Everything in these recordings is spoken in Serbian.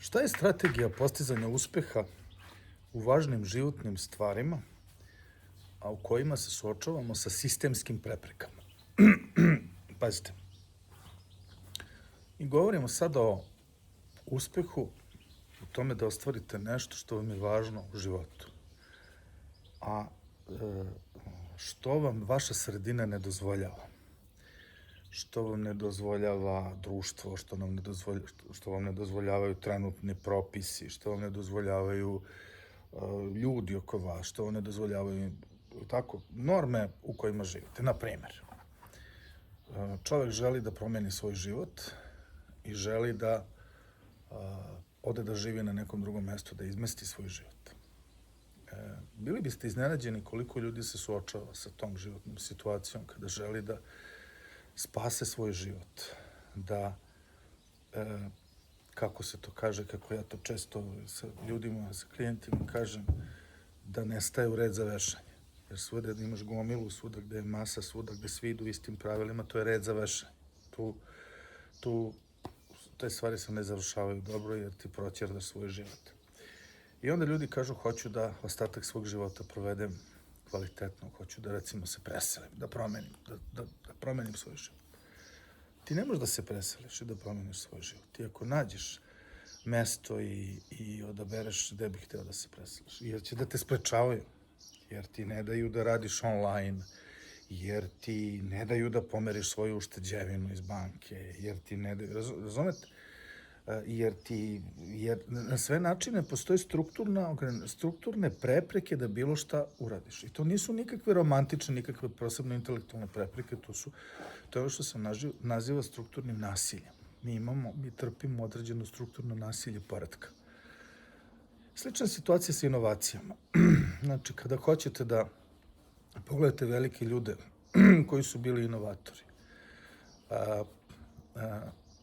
Šta je strategija postizanja uspeha u važnim životnim stvarima, a u kojima se suočavamo sa sistemskim preprekama? Pazite, mi govorimo sada o uspehu, u tome da ostvarite nešto što vam je važno u životu, a što vam vaša sredina ne dozvoljava, što vam ne dozvoljava društvo, što vam ne dozvoljavaju trenutni propisi, što vam ne dozvoljavaju ljudi oko vas, što vam ne dozvoljavaju norme u kojima živite. Na primer, čovek želi da promeni svoj život i želi da ode da živi na nekom drugom mestu, da izmesti svoj život. Bili biste iznenađeni koliko ljudi se suočava sa tom životnom situacijom kada želi da spase svoj život, da, kako se to kaže, kako ja to često sa ljudima, sa klijentima kažem, da ne staje u red za vešanje. Jer svuda da imaš gomilu, svuda gde je masa, svuda gde svi idu istim pravilima, to je red za vešanje. Te stvari se ne završavaju dobro jer ti proćerdaš svoj život. I onda ljudi kažu, hoću da ostatak svog života provedem kvalitetno, hoću da recimo se preselim, da promenim svoj život. Ti ne možeš da se preseliš i da promeniš svoj život. Ti ako nađeš mesto i odabereš gde bih hteo da se preseliš, jer će da te sprečavaju, jer ti ne daju da radiš online, jer ti ne daju da pomeriš svoju ušteđevinu iz banke, jer ti ne daju, razumete? Jer na sve načine postoje strukturne prepreke da bilo šta uradiš. I to nisu nikakve romantične, nikakve posebno intelektualne prepreke, to je ono što se naziva strukturnim nasiljem. Mi trpimo određeno strukturno nasilje poretka. Slična situacija sa inovacijama. Znači, kada hoćete da pogledate velike ljude koji su bili inovatori,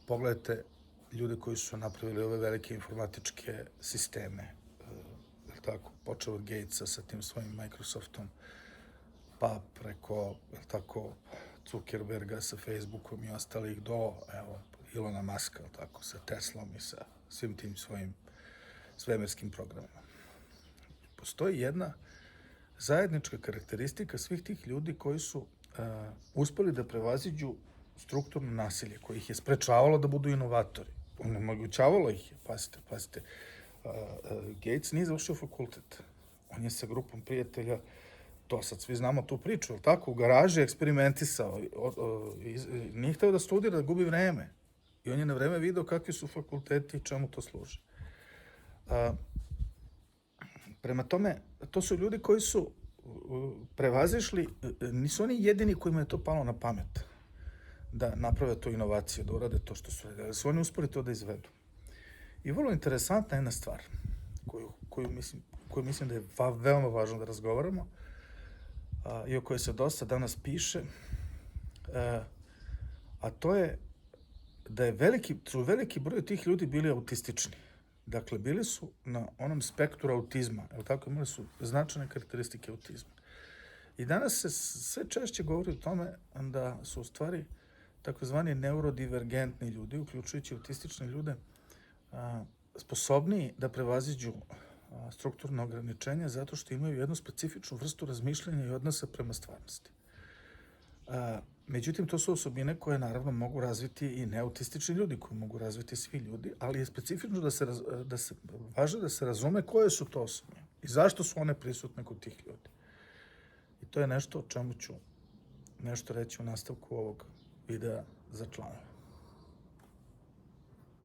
pogledajte ljude koji su napravili ove velike informatičke sisteme, počeo od Gatesa sa tim svojim Microsoftom, pa preko, Zuckerberga sa Facebookom i ostalih do, Ilona Muska, sa Teslom i sa svim tim svojim svemirskim programima. Postoji jedna zajednička karakteristika svih tih ljudi koji su uspeli da prevaziđu strukturno nasilje koje ih je sprečavalo da budu inovatori. Onemogućavalo ih je, pazite. Gates nije završio fakultet. On je sa grupom prijatelja, to sad svi znamo tu priču, u garaži eksperimentisao, nije hteo da studira, da gubi vreme. I on je na vreme video kakvi su fakulteti i čemu to služi. Prema tome, to su ljudi koji su prevazišli, nisu oni jedini kojima je to palo na pamet da naprave tu inovaciju, da urade to što su radili, su oni uspeli to da izvedu. I vrlo interesantna jedna stvar, koju mislim da je veoma važno da razgovaramo, i o kojoj se dosta danas piše, a to je da je veliki broj tih ljudi bili autistični. Dakle, bili su na onom spektru autizma, imali su značajne karakteristike autizma. I danas se sve češće govori o tome da su u stvari takozvani neurodivergentni ljudi, uključujući autistične ljude, sposobniji da prevaziđu strukturno ograničenje zato što imaju jednu specifičnu vrstu razmišljanja i odnosa prema stvarnosti. Međutim, to su osobine koje naravno mogu razviti i neautistični ljudi, koje mogu razviti svi ljudi, ali je specifično važno da se razume koje su to osobine i zašto su one prisutne kod tih ljudi. I to je nešto o čemu ću nešto reći u nastavku ovog videa za članove.